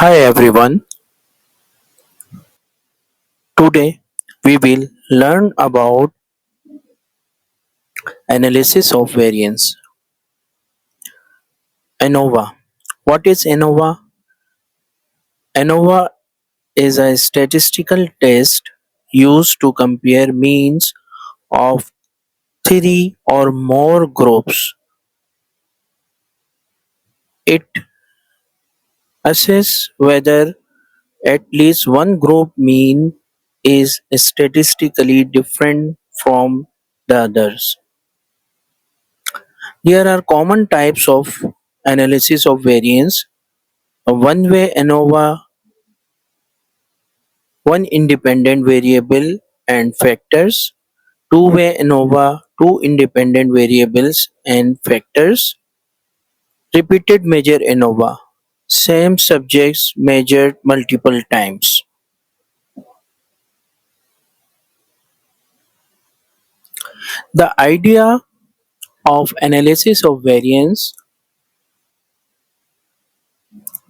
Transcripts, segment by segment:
Hi everyone. Today we will learn about analysis of variance. ANOVA. What is ANOVA? ANOVA is a statistical test used to compare means of three or more groups. It assesses whether at least one group mean is statistically different from the others. There are common types of analysis of variance. A one-way ANOVA, one independent variable and factors. Two-way ANOVA, two independent variables and factors. Repeated measure ANOVA, same subjects measured multiple times. The idea of analysis of variance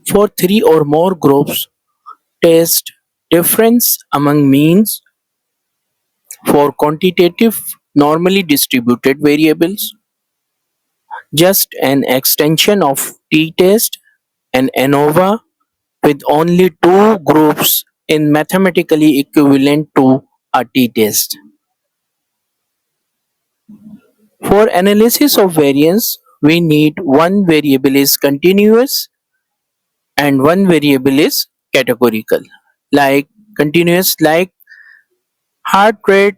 for three or more groups test difference among means for quantitative normally distributed variables. Just an extension of t-test and ANOVA with only two groups is mathematically equivalent to a t-test. For analysis of variance, we need one variable is continuous and one variable is categorical. Like continuous, like heart rate,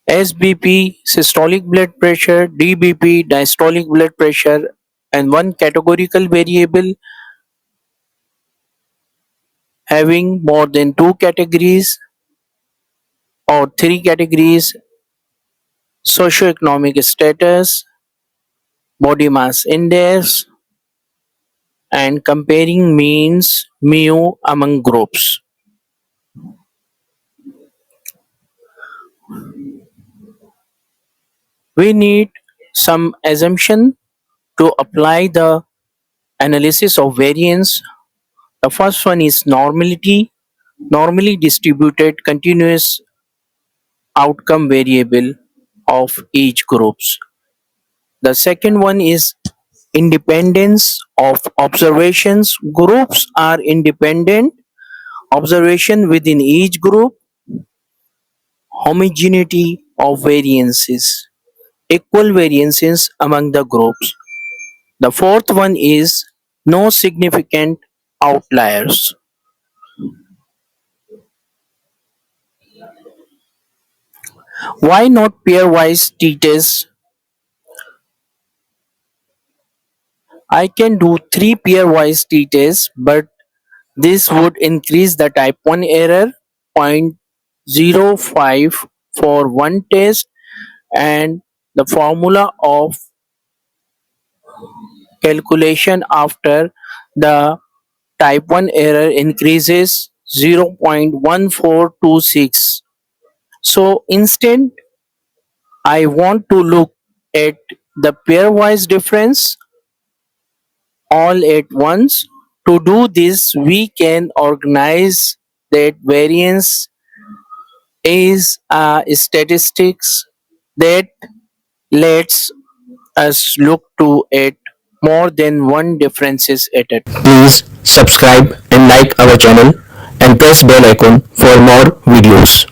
SBP, systolic blood pressure, DBP, diastolic blood pressure, and one categorical variable having more than two categories or three categories: socioeconomic status, body mass index, and comparing means mu among groups. We need some assumption to apply the analysis of variance. The first one is normality, normally distributed continuous outcome variable of each groups. The second one is independence of observations. Groups are independent observation within each group. Homogeneity of variances, equal variances among the groups. The fourth one is no significant outliers. Why not pairwise t-tests? I can do three pairwise t-tests, but this would increase the type 1 error 0.05 for one test, and the formula of calculation after the type 1 error increases 0.1426. So instead, I want to look at the pairwise difference all at once. To do this, we can organize that variance is a statistics that lets us look to it more than one differences at it. Please subscribe and like our channel and press bell icon for more videos.